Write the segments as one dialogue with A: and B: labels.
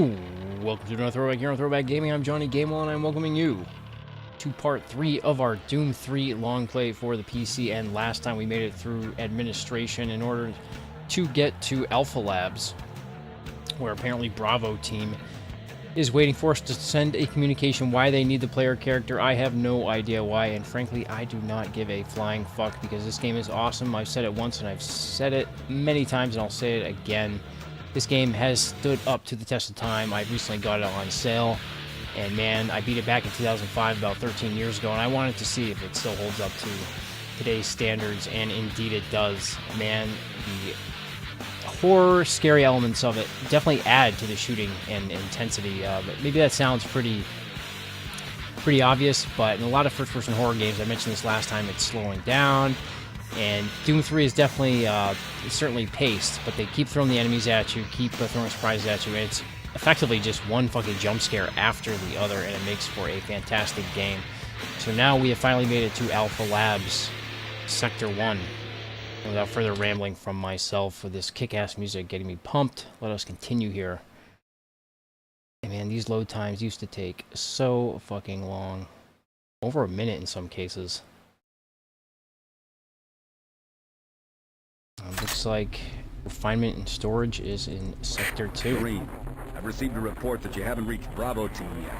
A: Ooh, welcome to another Throwback here on Throwback Gaming. I'm Johnny Gamewell, and I'm welcoming you to part 3 of our Doom 3 long play for the PC. And last time we made it through administration in order to get to Alpha Labs, where apparently Bravo team is waiting for us to send a communication why they need the player character. I have no idea why, and frankly, I do not give a flying fuck because this game is awesome. I've said it once, and I've said it many times, and I'll say it again. This game has stood up to the test of time. I recently got it on sale, and man, I beat it back in 2005, about 13 years ago, and I wanted to see if it still holds up to today's standards, and indeed it does. Man, the horror, scary elements of it definitely add to the shooting and intensity. But maybe that sounds pretty obvious, but in a lot of first-person horror games, I mentioned this last time, it's slowing down. And Doom 3 is definitely, certainly paced, but they keep throwing the enemies at you, keep throwing surprises at you, and it's effectively just one fucking jump scare after the other, and it makes for a fantastic game. So now we have finally made it to Alpha Labs, Sector 1. And without further rambling from myself with this kick-ass music getting me pumped, let us continue here. And man, these load times used to take so fucking long. Over a minute in some cases. Looks like refinement and storage is in Sector 2.
B: Green, I've received a report that you haven't reached Bravo team yet.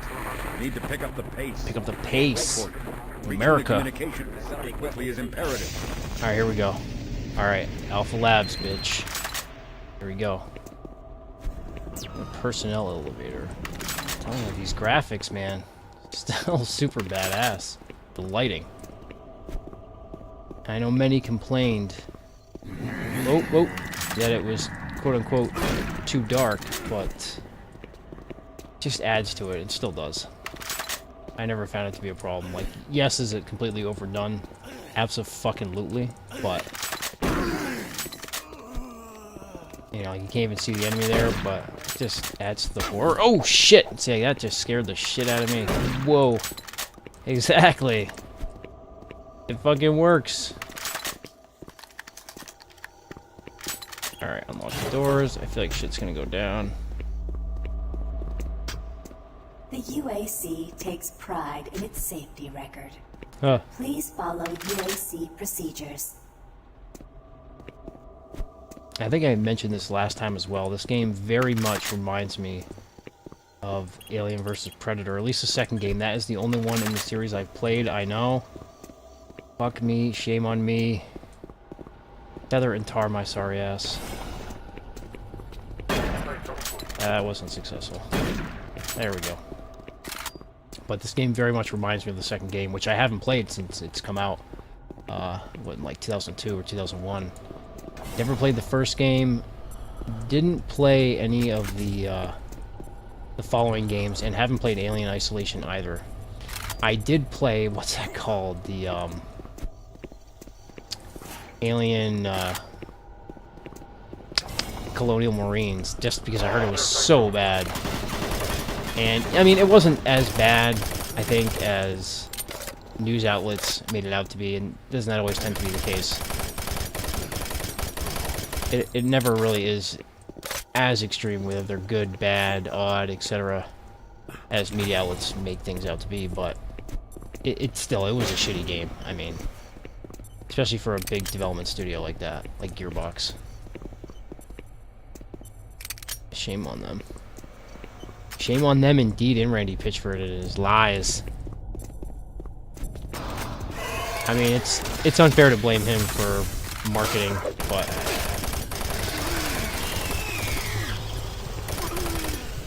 B: You need to pick up the pace.
A: Pick up the pace.
B: America.
A: America.
B: Communication facility quickly is imperative.
A: Alright, here we go. Alright, Alpha Labs, bitch. Here we go. The personnel elevator. I'm telling you, these graphics, man, still super badass. The lighting. I know many complained that it was quote-unquote too dark, but it just adds to it. It still does. I never found it to be a problem. Like, yes, is it completely overdone? Abso-fucking-lutely, but you know, you can't even see the enemy there, but it just adds to the horror. Oh, shit! See, that just scared the shit out of me. Whoa. Exactly. It fucking works. Alright, unlock the doors. I feel like shit's gonna go down.
C: The UAC takes pride in its safety record.
A: Huh.
C: Please follow UAC procedures.
A: I think I mentioned this last time as well. This game very much reminds me of Alien vs. Predator, at least the second game. That is the only one in the series I've played, I know. Fuck me, shame on me. Feather and tar my sorry ass. That wasn't successful. There we go. But this game very much reminds me of the second game, which I haven't played since it's come out. What, in like 2002 or 2001. Never played the first game. Didn't play any of the following games, and haven't played Alien Isolation either. I did play, what's that called? The, Alien Colonial Marines, just because I heard it was so bad. And I mean, it wasn't as bad, I think, as news outlets made it out to be, and doesn't that always tend to be the case? It never really is as extreme, whether they're good, bad, odd, etc., as media outlets make things out to be, but it was a shitty game. I mean, especially for a big development studio like that, like Gearbox. Shame on them. Shame on them indeed, and Randy Pitchford and his lies. I mean, it's unfair to blame him for marketing, but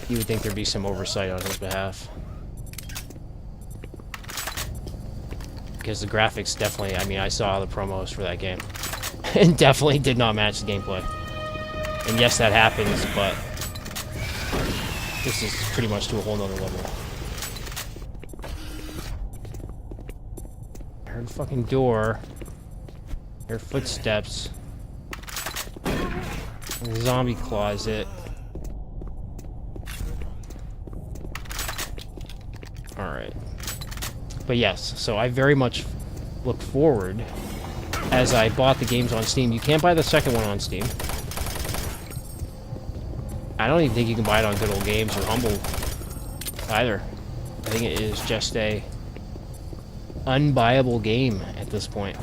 A: you would think there'd be some oversight on his behalf. Because the graphics definitely, I mean, I saw the promos for that game. And definitely did not match the gameplay. And yes, that happens, but this is pretty much to a whole nother level. I heard a fucking door. I heard footsteps. A zombie closet. Alright. But yes, so I very much look forward, as I bought the games on Steam. You can't buy the second one on Steam. I don't even think you can buy it on Good Old Games or Humble either. I think it is just a unbuyable game at this point,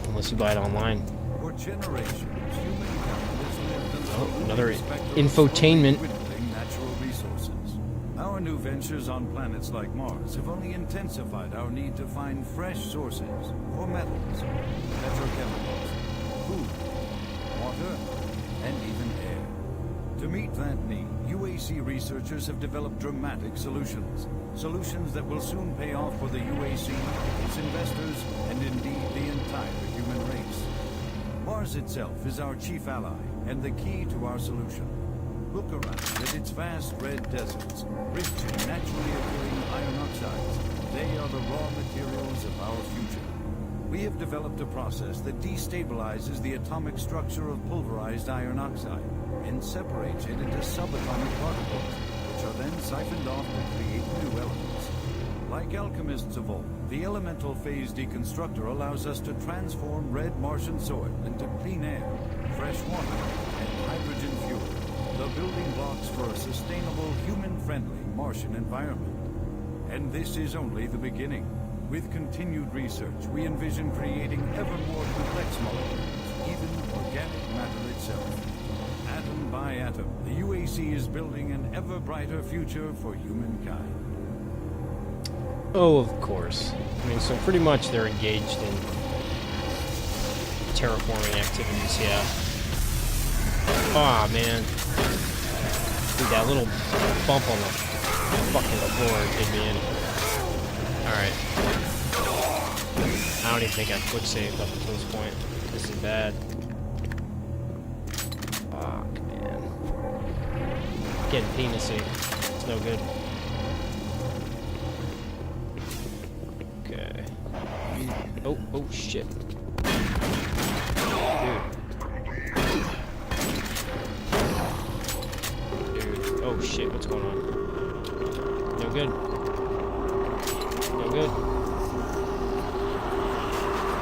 A: unless you buy it online.
B: For generations, humankind has lived in
A: Oh, another
B: respect of
A: infotainment.
B: dwindling natural resources. Our new ventures on planets like Mars have only intensified our need to find fresh sources for metals, petrochemicals, food, water, and even air. To meet that need, UAC researchers have developed dramatic solutions. Solutions that will soon pay off for the UAC, its investors, and indeed the entire human race. Mars itself is our chief ally and the key to our solution. Look around at its vast red deserts, rich in naturally occurring iron oxides. They are the raw materials of our future. We have developed a process that destabilizes the atomic structure of pulverized iron oxide and separates it into subatomic particles, which are then siphoned off to create new elements. Like alchemists of old, the Elemental Phase Deconstructor allows us to transform red Martian soil into clean air, fresh water, and hydrogen fuel, the building blocks for a sustainable, human-friendly Martian environment. And this is only the beginning. With continued research, we envision creating ever more complex molecules, even organic matter itself. Atom by atom, the UAC is building an ever brighter future for humankind.
A: Oh, of course. I mean, so pretty much they're engaged in terraforming activities, yeah. Aw, man. Dude, that little bump on the fucking floor did me in. Alright. I don't even think I quick saved up until this point. This is bad. Fuck, man. Getting penisy. It's no good. Okay. Oh shit. Dude, oh shit, what's going on? No good. No good.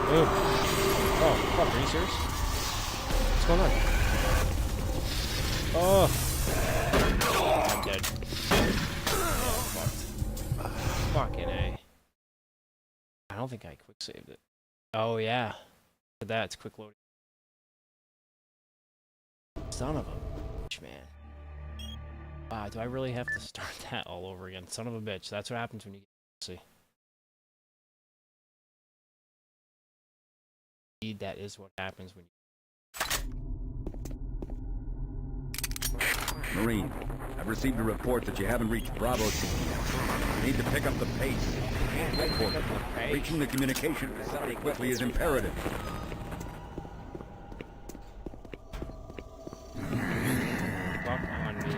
A: Oh. Oh, fuck, are you serious? What's going on? Oh. I'm dead. Yeah, fucked. Fucking A. I don't think I quick saved it. Oh, yeah. That's quick loading. Son of a bitch, man. Wow, do I really have to start that all over again? Son of a bitch. That's what happens when you get see. Indeed, that is what happens when you...
B: Marine, I've received a report that you haven't reached Bravo team yet. You need to pick up the pace. Can't wait for it. Reaching the communication facility quickly is imperative.
A: Fuck on me.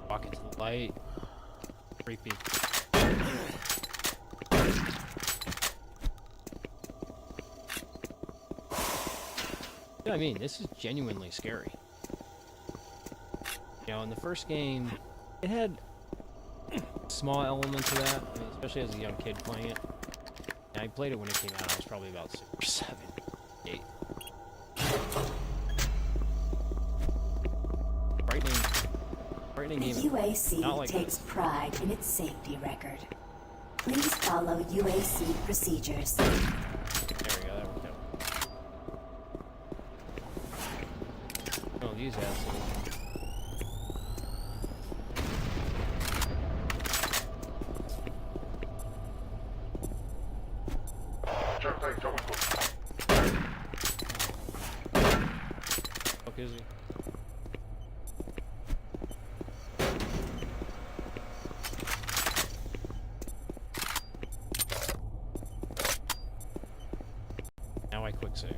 A: Walk into the light. Creepy. Yeah, I mean, this is genuinely scary. You know, in the first game, it had small elements of that, I mean, especially as a young kid playing it. And I played it when it came out, I was probably about 6 or 7, 8. Frightening
C: The
A: game.
C: UAC
A: Not like
C: takes
A: this.
C: pride in its safety record. Please follow UAC procedures.
A: There we go, that worked out. Oh, these assholes. Fuck is he? Now I quick save.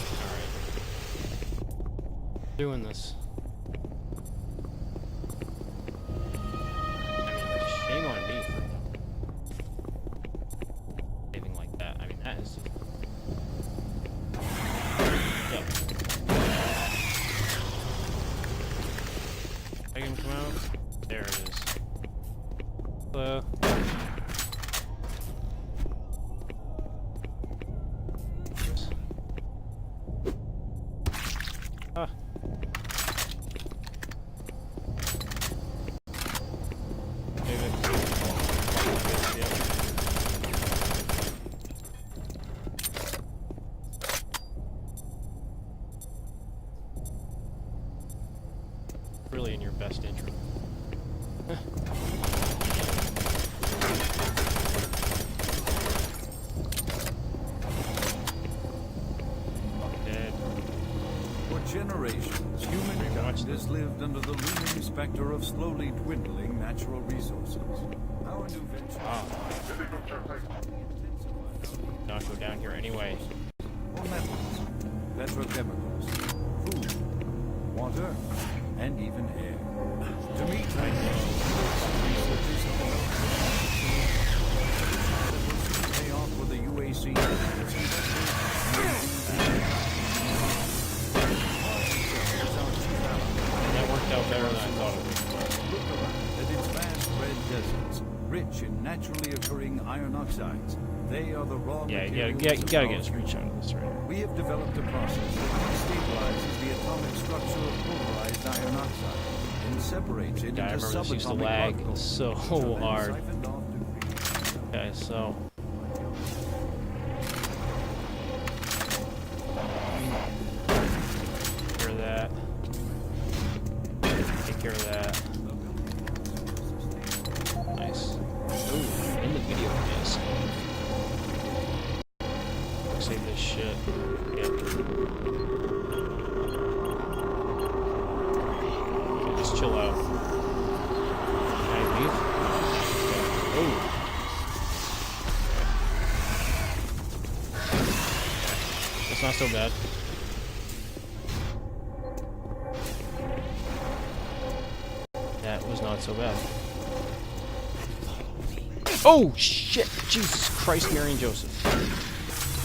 A: Alright. Doing this. come out? There it is. Ah. Really in your best interest. Dead.
B: For generations, humankind has lived under the looming specter of slowly dwindling natural resources. Our new venture...
A: Not go down here anyway.
B: For metals, petrochemicals, food, water, and even air. To meet researchers have developed pay off for the UAC.
A: That worked out better than I thought it would.
B: Look around at its vast red deserts, rich in naturally occurring iron oxides. They are the raw
A: Yeah, you
B: materials
A: gotta
B: of
A: get a
B: our
A: screenshot of this right here.
B: We have developed a process that destabilizes the atomic structure of pulverized iron oxide and separates it
A: Yeah, I
B: into
A: remember this used to
B: subatomic
A: lag
B: particles,
A: so
B: which are then
A: hard.
B: siphoned off to create-
A: Okay, so take care of that. Take care of that. Nice. Ooh, in the video disc. Save this shit. Yeah. Okay, just chill out. Can I leave? Oh. That's not so bad. That was not so bad. Oh, shit! Jesus Christ, Mary and Joseph.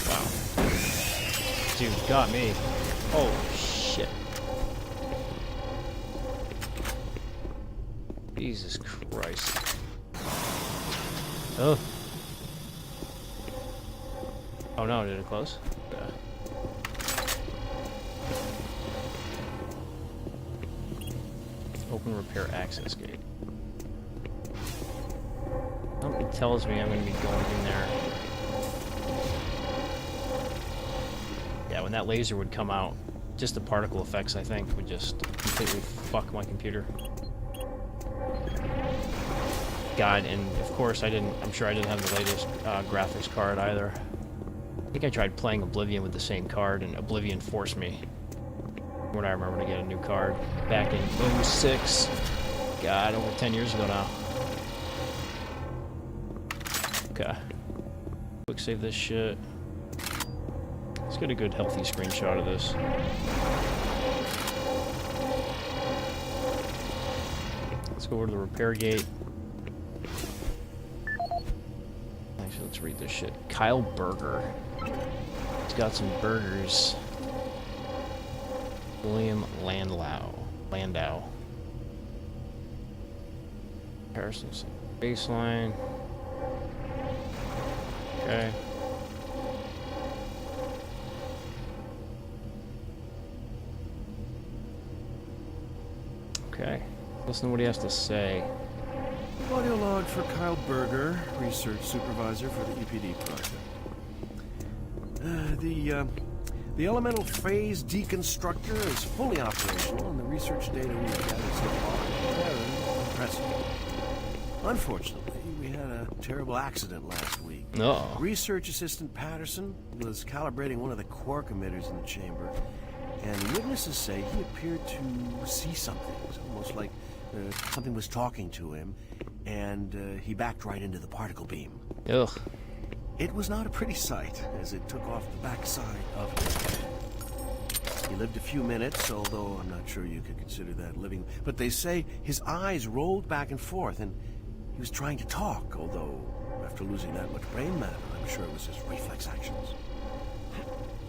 A: Wow. Dude, got me. Holy shit. Jesus Christ. Oh. Oh no, did it close? Yeah. Open repair access gate. Something tells me I'm going to be going in there. Yeah, when that laser would come out, just the particle effects, I think, would just completely fuck my computer. God, and of course I'm sure I didn't have the latest graphics card either. I think I tried playing Oblivion with the same card, and Oblivion forced me, when I remember, to get a new card back in 06. God, over 10 years ago now. Okay. Quick save this shit. Let's get a good healthy screenshot of this. Let's go over to the repair gate. Actually, let's read this shit. Kyle Berger. He's got some burgers. William Landau. Comparisons. Baseline. Okay. Okay. Listen to what he has to say.
D: Audio log for Kyle Berger, research supervisor for the EPD project. The Elemental Phase Deconstructor is fully operational, and the research data we have gathered so far is very impressive. Unfortunately, we had a terrible accident last week.
A: No.
D: Research assistant Patterson was calibrating one of the quark emitters in the chamber, and witnesses say he appeared to see something. It was almost like something was talking to him, and he backed right into the particle beam.
A: Ugh.
D: It was not a pretty sight, as it took off the backside of his head. He lived a few minutes, although I'm not sure you could consider that living. But they say his eyes rolled back and forth, and he was trying to talk, although after losing that much brain matter, I'm sure it was his reflex actions.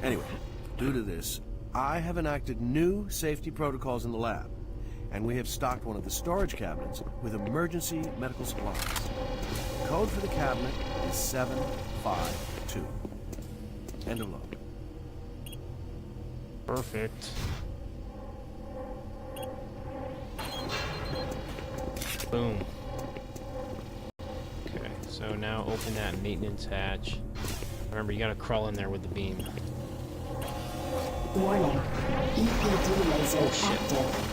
D: Anyway, due to this, I have enacted new safety protocols in the lab, and we have stocked one of the storage cabinets with emergency medical supplies. The code for the cabinet is 752. End of load.
A: Perfect. Boom. Okay, so now open that maintenance hatch. Remember, you gotta crawl in there with the beam.
C: Warning. EPD laser
A: Oh, shit.
C: active.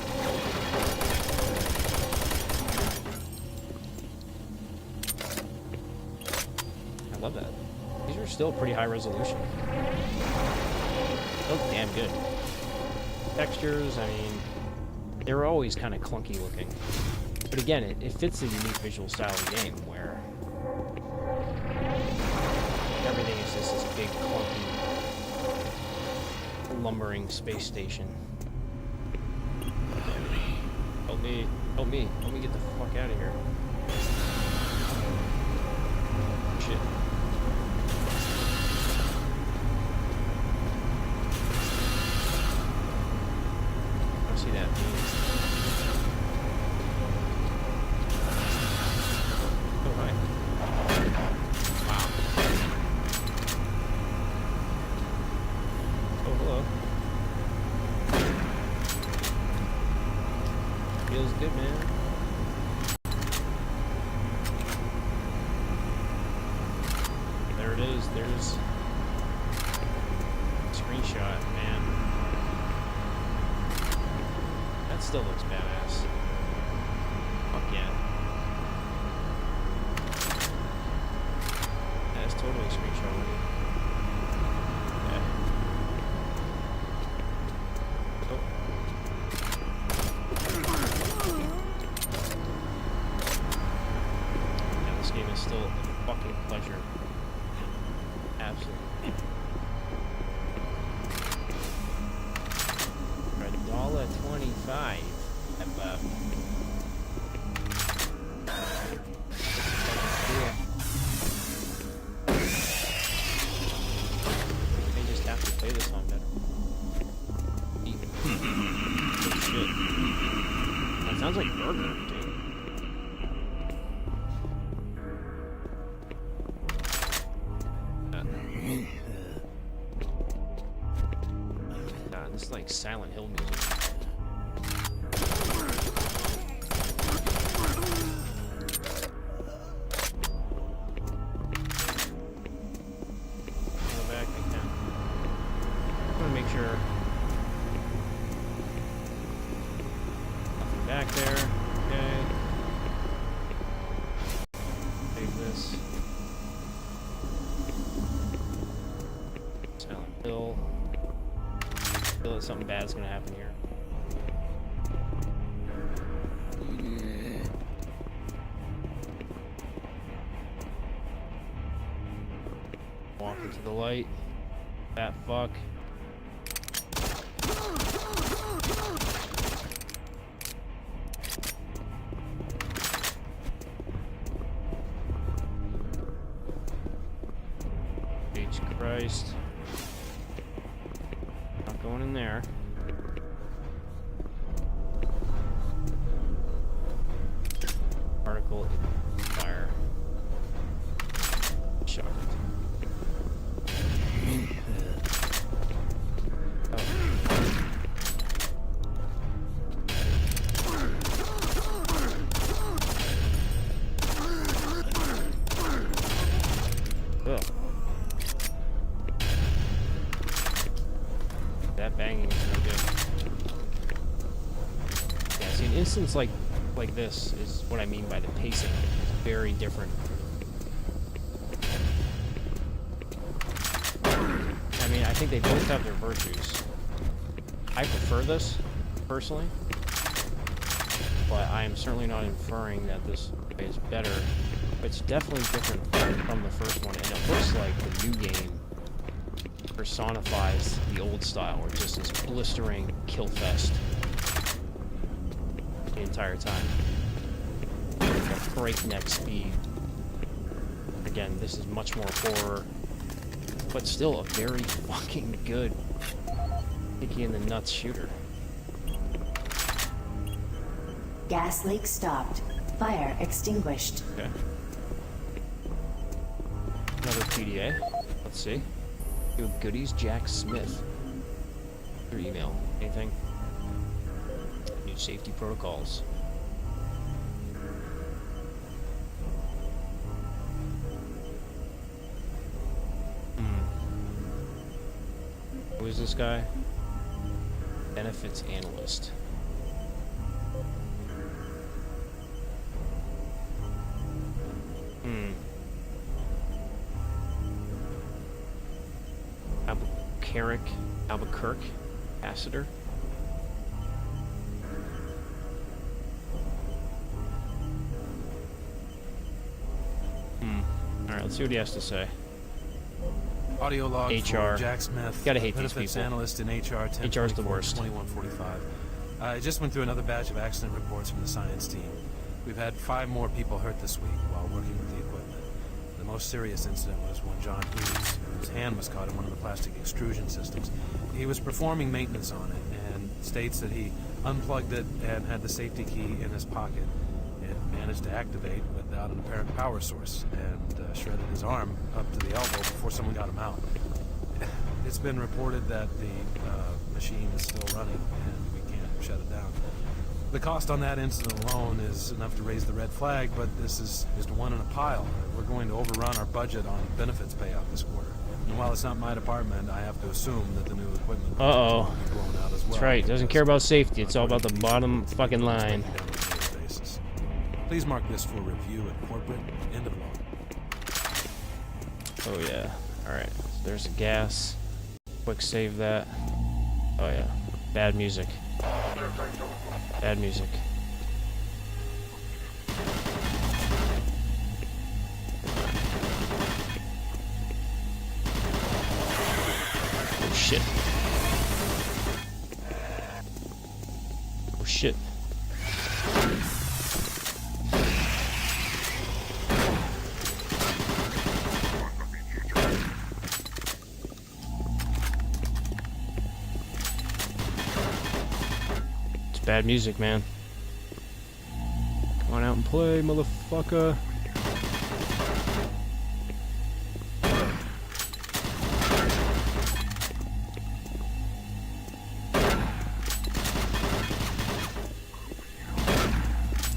A: I love that. These are still pretty high resolution. Look damn good. Textures, I mean, they were always kind of clunky looking. But again, it fits the unique visual style of the game where everything is just this big, clunky, lumbering space station. Help me, help me, help me get the fuck out of here. Shit. I see that beam. Oh, hi. Wow. Oh, hello. Feels good, man. There it is. There's a screenshot, man. That still looks badass. Fuck yeah. That's totally a screenshot worthy. Yeah. Oh. Yeah, this game is still a fucking pleasure. Absolutely. $1.25. May just have to play this on better. Oh shit. That sounds like burger, dude. God, this is like Silent Hill music. Go back, I can. I want to make sure nothing back there. Okay. Take this. Silent Hill. Feel that something bad's gonna happen here. Walk into the light. Fat fuck. Jesus Christ. Not going in there. Particle fire. Shock it. Ugh. That banging is no good. Yeah, see, an instance like this is what I mean by the pacing. It's very different. I mean, I think they both have their virtues. I prefer this, personally. But I am certainly not inferring that this is better. It's definitely different from the first one, and it looks like the new game personifies the old style, where it's just this blistering kill fest the entire time. At breakneck speed. Again, this is much more horror, but still a very fucking good kicky in the nuts shooter.
C: Gas leak stopped. Fire extinguished.
A: Okay. Another PDA. Let's see. Your goodies, Jack Smith. Your email. Anything? New safety protocols. Who is this guy? Benefits analyst. Albuquerque, ambassador. Alright, let's see what he has to say.
E: Audio log
A: HR.
E: for Jack Smith.
A: Gotta hate these
E: benefits
A: people.
E: Analyst in HR.
A: HR is the worst.
E: 2145. I just went through another batch of accident reports from the science team. We've had 5 more people hurt this week while working with the equipment. The most serious incident was one John Hughes, whose hand was caught in one of the plastic extrusion systems. He was performing maintenance on it and states that he unplugged it and had the safety key in his pocket. It managed to activate without an apparent power source and shredded his arm up to the elbow before someone got him out. It's been reported that the machine is still running and we can't shut it down. The cost on that incident alone is enough to raise the red flag, but this is just one in a pile. We're going to overrun our budget on benefits payout this quarter. And while it's not my department, I have to assume that the new equipment will be blown out as well.
A: That's right. Doesn't care about safety. It's all about the bottom fucking line.
E: Please mark this for review at corporate. End of log.
A: Oh yeah. Alright. So there's a gas. Quick save that. Oh yeah. Bad music. Bad music. Oh shit. Oh shit. Bad music, man. Come on out and play, motherfucker.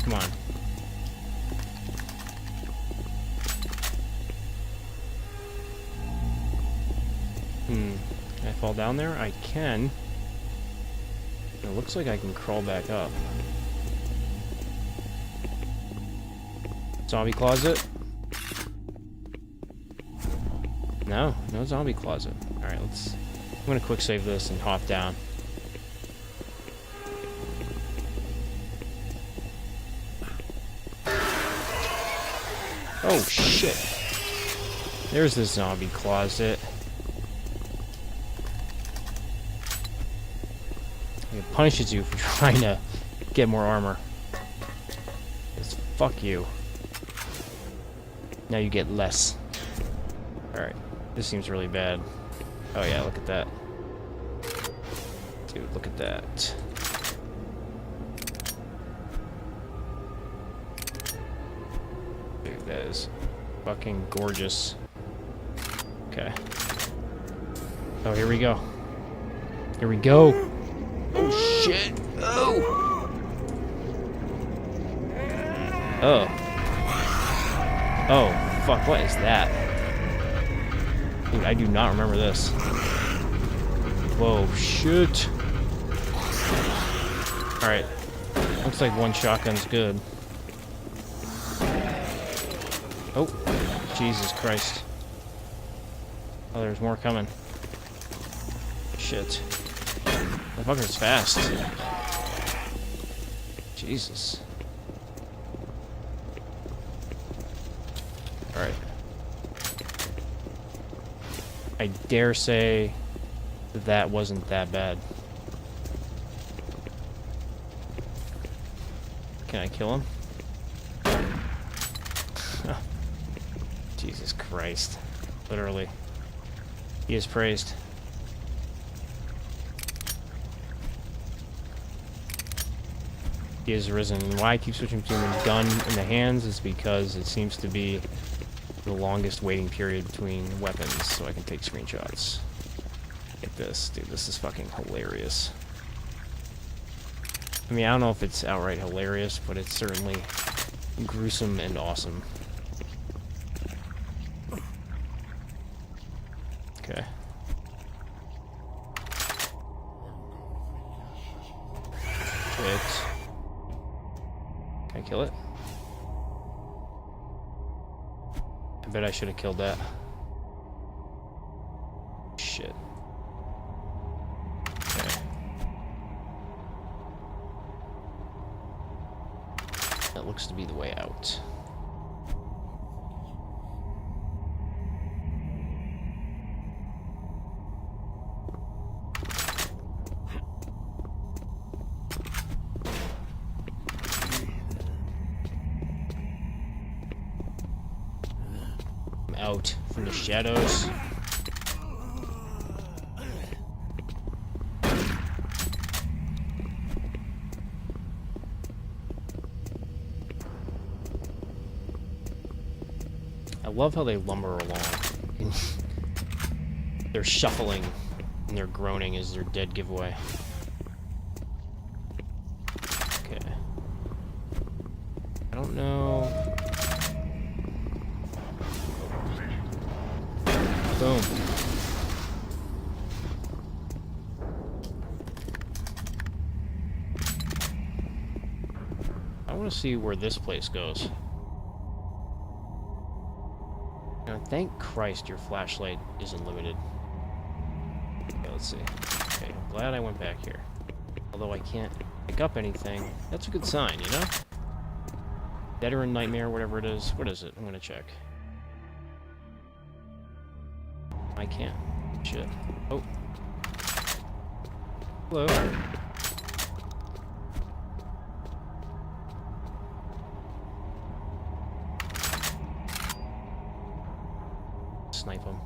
A: Come on. Can I fall down there? I can. It looks like I can crawl back up. Zombie closet? No, no zombie closet. Alright, I'm gonna quick save this and hop down. Oh shit. There's the zombie closet. It punishes you for trying to get more armor. Just fuck you. Now you get less. Alright. This seems really bad. Oh yeah, look at that. Dude, look at that. Dude, that is fucking gorgeous. Okay. Oh, here we go. Here we go. Oh shit! Oh! Oh. Oh, fuck, what is that? Dude, I do not remember this. Whoa, shit. Alright. Looks like one shotgun's good. Oh, Jesus Christ. Oh, there's more coming. Shit. The fucker's fast. Jesus. Alright. I dare say that wasn't that bad. Can I kill him? Jesus Christ. Literally. He is praised. He has risen. And why I keep switching between the gun and the hands is because it seems to be the longest waiting period between weapons, so I can take screenshots. Get this, dude. This is fucking hilarious. I mean, I don't know if it's outright hilarious, but it's certainly gruesome and awesome. Okay. Shit. Can I kill it? I bet I should have killed that. Shit. Okay. That looks to be the way out. I'm out from the shadows. I love how they lumber along. They're shuffling and they're groaning as their dead giveaway. Okay. I don't know. Boom. I want to see where this place goes. Now, thank Christ your flashlight isn't limited. Okay, let's see. Okay, I'm glad I went back here. Although I can't pick up anything. That's a good sign, you know? Veteran Nightmare, whatever it is. What is it? I'm gonna check. I can't. Shit. Oh. Hello. Snipe him.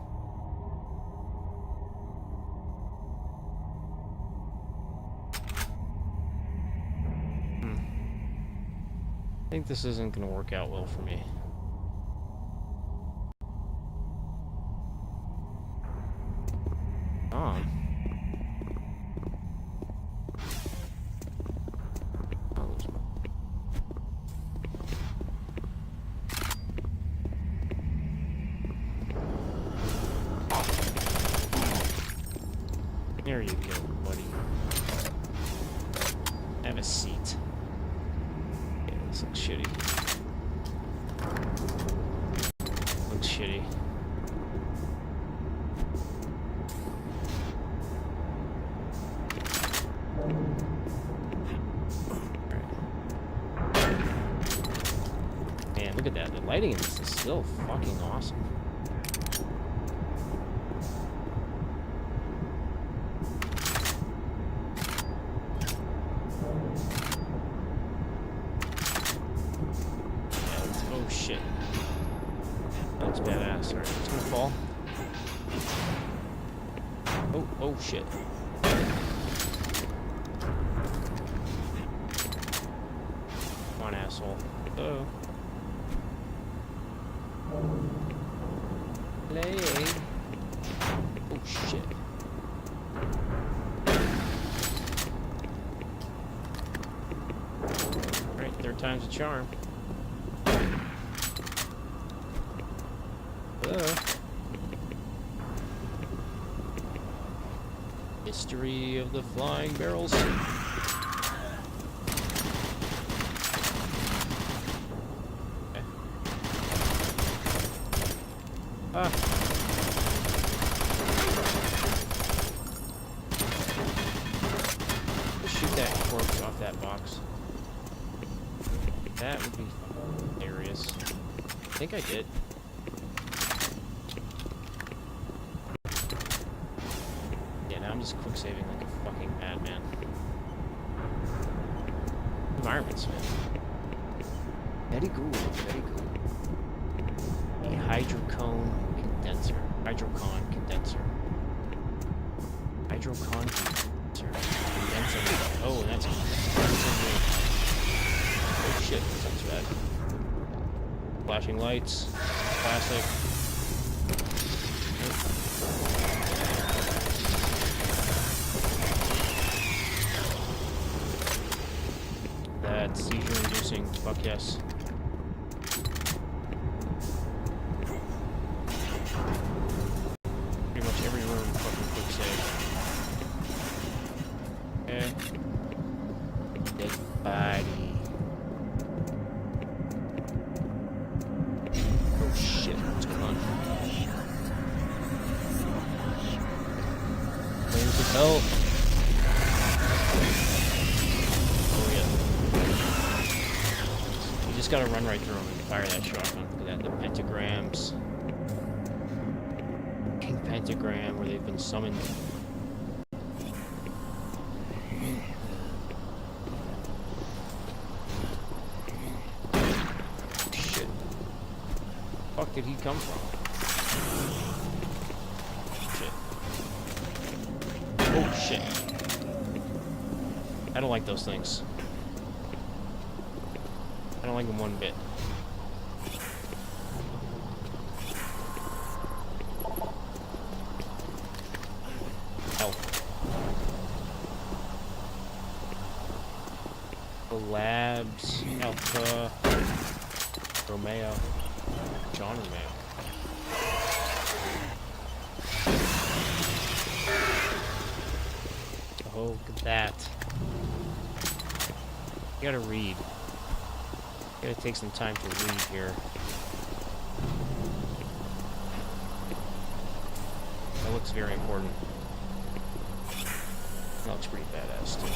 A: I think this isn't gonna work out well for me. There you go, buddy. Have a seat. Yeah, this looks shitty. Looks shitty. Man, look at that. The lighting in this is still fucking awesome. Oh shit. That's badass. Alright, it's gonna fall. Oh shit. Come on, asshole. Oh. Play. Oh shit. Alright, third time's a charm. History of the flying barrels. Okay. Ah. Just shoot that corpse off that box. That would be hilarious. I think I did. I'm just quick saving like a fucking madman. Environments, man. Very good, very good. A Hydrocon condenser. Hydrocon condenser. Hydrocon condenser. Condenser. Oh, that's Oh shit, that sounds bad. Flashing lights. Classic. That's seizure inducing. Fuck yes. Pretty much every room fucking quick save. Okay. Dead body. Oh shit, what's going on? Flames of hell. Oh yeah. You just gotta run right through them and fire that shotgun. Look at that, the pentagrams. King pentagram where they've been summoned. Shit. Fuck did he come from? Shit. Oh shit. I don't like those things. I don't like them one bit. Health. The labs. Alpha. Romeo. John Romeo. Oh, look at that. You gotta read. You gotta take some time to read here. That looks very important. That looks pretty badass too.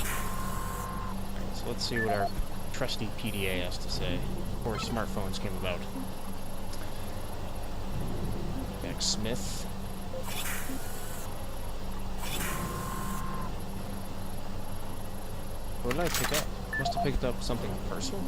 A: Alright, so let's see what our trusty PDA has to say before smartphones came about. Jack Smith. What did I pick up? Must have picked up something personal.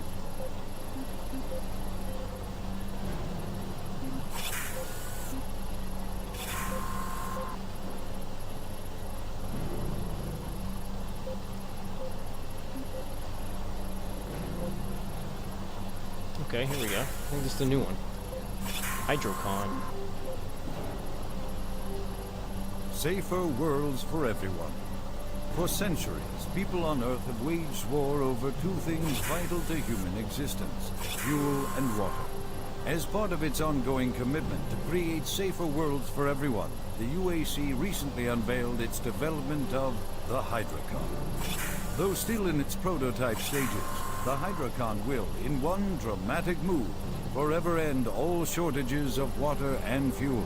A: Okay, here we go. I think this is the new one. Hydrocon.
B: Safer worlds for everyone. For centuries, people on Earth have waged war over two things vital to human existence: fuel and water. As part of its ongoing commitment to create safer worlds for everyone, the UAC recently unveiled its development of the Hydrocon. Though still in its prototype stages, the Hydrocon will, in one dramatic move, forever end all shortages of water and fuel.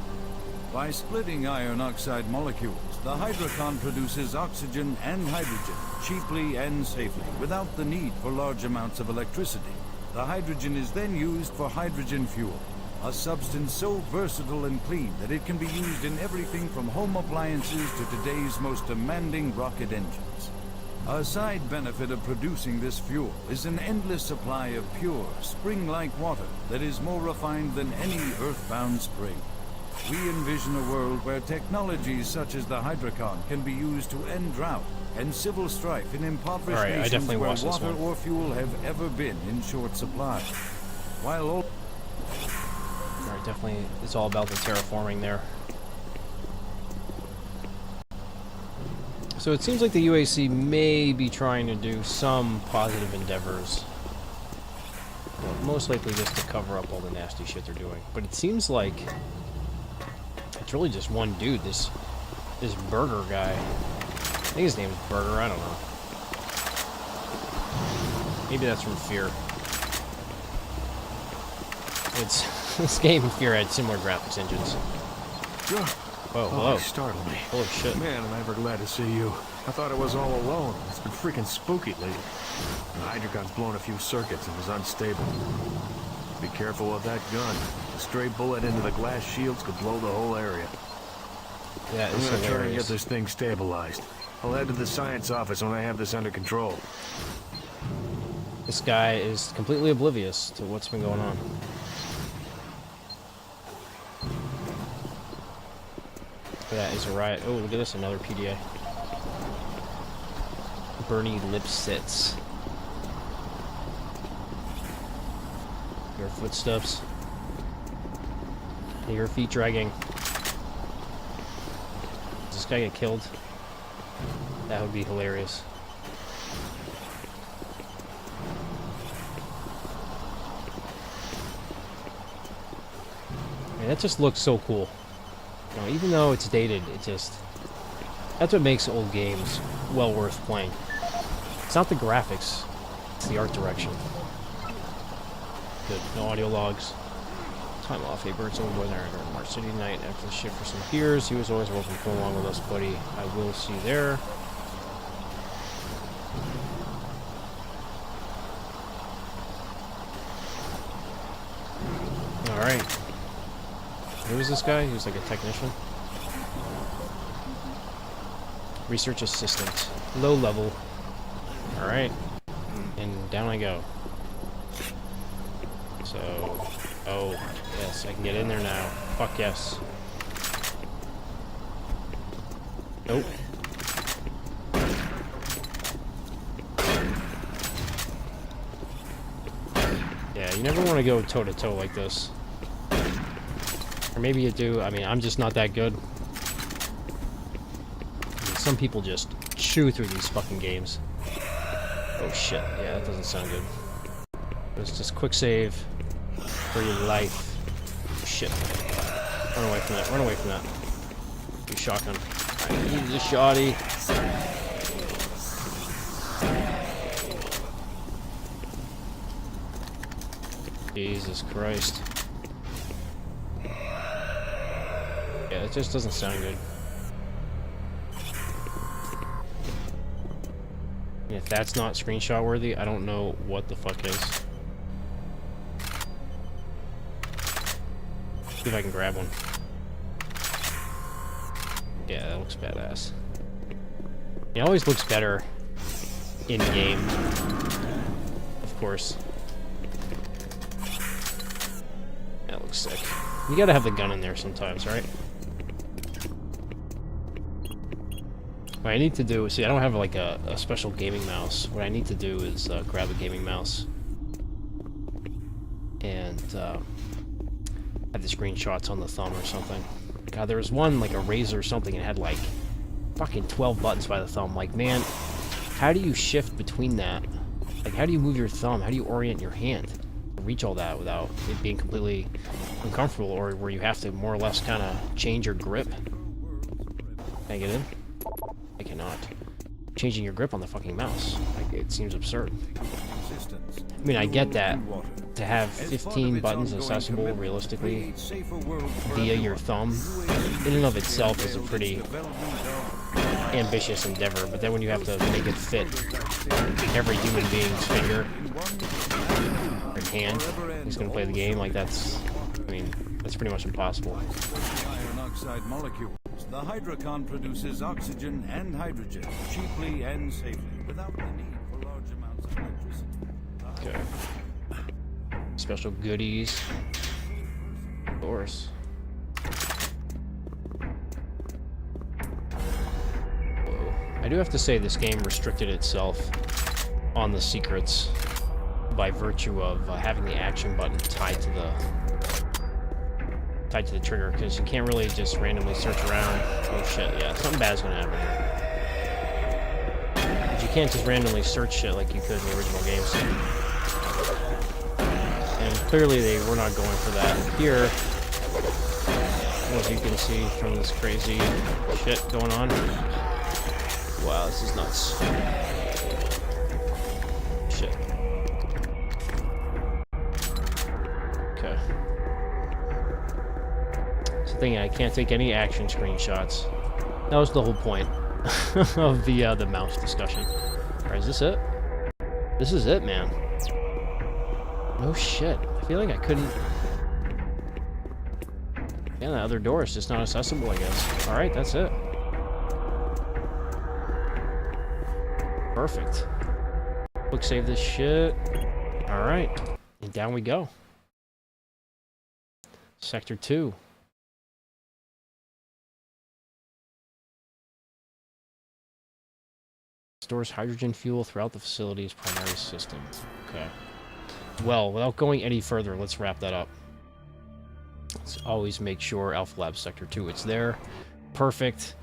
B: By splitting iron oxide molecules, the Hydrocon produces oxygen and hydrogen cheaply and safely, without the need for large amounts of electricity. The hydrogen is then used for hydrogen fuel, a substance so versatile and clean that it can be used in everything from home appliances to today's most demanding rocket engines. A side benefit of producing this fuel is an endless supply of pure, spring-like water that is more refined than any earthbound spring. We envision a world where technologies such as the Hydrocon can be used to end drought and civil strife in impoverished nations where water or fuel have ever been in short supply. While all...
A: Alright, definitely, it's all about the terraforming there. So it seems like the UAC may be trying to do some positive endeavors. Well, most likely just to cover up all the nasty shit they're doing. But it seems like it's really just one dude, this Burger guy. I think his name is Burger, I don't know. Maybe that's from Fear. It's this game in Fear had similar graphics engines. Whoa, hello.
F: You startled me.
A: Holy shit.
F: Man, am I ever glad to see you. I thought I was all alone. It's been freaking spooky lately. The Hydrocon's blown a few circuits and was unstable. Be careful with that gun. A stray bullet into the glass shields could blow the whole area.
A: Yeah,
F: I'm gonna try and get this thing stabilized. I'll head to the science office when I have this under control.
A: This guy is completely oblivious to what's been going on. That is a riot. Oh, look at this, another PDA. Bernie Lipsitz. Your footsteps. Your feet dragging. Does this guy get killed? That would be hilarious. Man, that just looks so cool. You know, even though it's dated, it just... That's what makes old games well worth playing. It's not the graphics, it's the art direction. Good, no audio logs. Time off, hey birds over there during March City night after the shift for some beers. He was always welcome to come along with us, buddy. I will see you there. Alright. Who was this guy? He was like a technician. Research assistant. Low level. Alright. And down I go. So... Oh, yes, I can get in there now. Fuck yes. Nope. Yeah, you never want to go toe-to-toe like this. Or maybe you do. I mean, I'm just not that good. I mean, some people just chew through these fucking games. Oh shit, yeah, that doesn't sound good. It's just quick save for your life. Oh, shit. Run away from that, run away from that. You shotgun. I need the shotty. Jesus Christ. Yeah, it just doesn't sound good. And if that's not screenshot worthy, I don't know what the fuck is. See if I can grab one. Yeah, that looks badass. It always looks better in game, of course. That looks sick. You gotta have the gun in there sometimes, right? What I need to do is, see, I don't have like a special gaming mouse. What I need to do is grab a gaming mouse and have the screenshots on the thumb or something. God, there was one, like a razor or something, and it had like fucking 12 buttons by the thumb. Like, man, how do you shift between that? Like, how do you move your thumb? How do you orient your hand to reach all that without it being completely uncomfortable, or where you have to more or less kind of change your grip? Can I get in? I cannot. Changing your grip on the fucking mouse. Like, it seems absurd. I mean, I get that. To have 15 buttons accessible realistically via your thumb, in and of itself is a pretty ambitious endeavor, but then when you have to make it fit every human being's finger and hand who's going to play the game, like that's, I mean, that's pretty much impossible.
B: Iron oxide molecules. The Hydrocon produces oxygen and hydrogen cheaply and safely without the need for large amounts of electricity.
A: Okay. Special goodies. Of course. Whoa. I do have to say this game restricted itself on the secrets by virtue of having the action button tied to the trigger, because you can't really just randomly search around. Oh shit, yeah, something bad's gonna happen here. But you can't just randomly search shit like you could in the original games. And clearly they were not going for that here, as you can see from this crazy shit going on. Wow, this is nuts. Shit. Okay. It's the thing, I can't take any action screenshots. That was the whole point of the mouse discussion. Alright, is this it? This is it, man. No shit. I feel like I couldn't... Yeah, the other door is just not accessible, I guess. Alright, that's it. Perfect. Quick save this shit. Alright. And down we go. Sector 2. Stores hydrogen fuel throughout the facility's primary system. Okay. Well, without going any further, let's wrap that up. Let's always make sure Alpha Lab Sector 2, it's there. Perfect.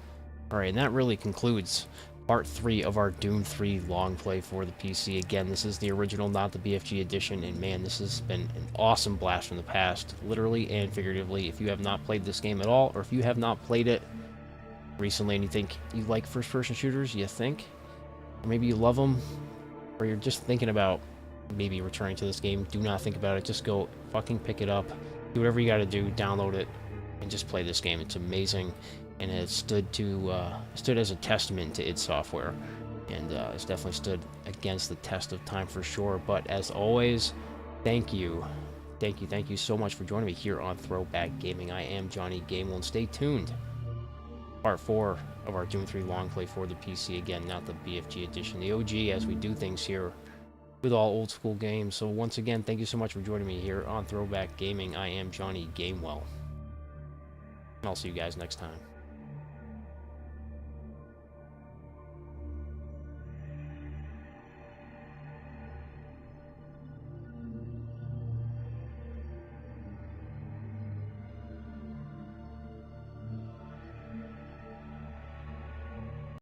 A: Alright, and that really concludes Part 3 of our Doom 3 long play for the PC. Again, this is the original, not the BFG edition, and man, this has been an awesome blast from the past, literally and figuratively. If you have not played this game at all, or if you have not played it recently and you think you like first-person shooters, you think, or maybe you love them, or you're just thinking about maybe returning to this game, do not think about it. Just go fucking pick it up, do whatever you gotta do, download it, and just play this game. It's amazing. And it stood as a testament to id Software, and it's definitely stood against the test of time for sure. But as always, thank you so much for joining me here on Throwback Gaming. I am Johnny Gamewell, and stay tuned. Part 4 of our Doom 3 long play for the PC. Again, not the BFG edition, the OG, as we do things here with all old school games. So once again, thank you so much for joining me here on Throwback Gaming. I am Johnny Gamewell, and I'll see you guys next time.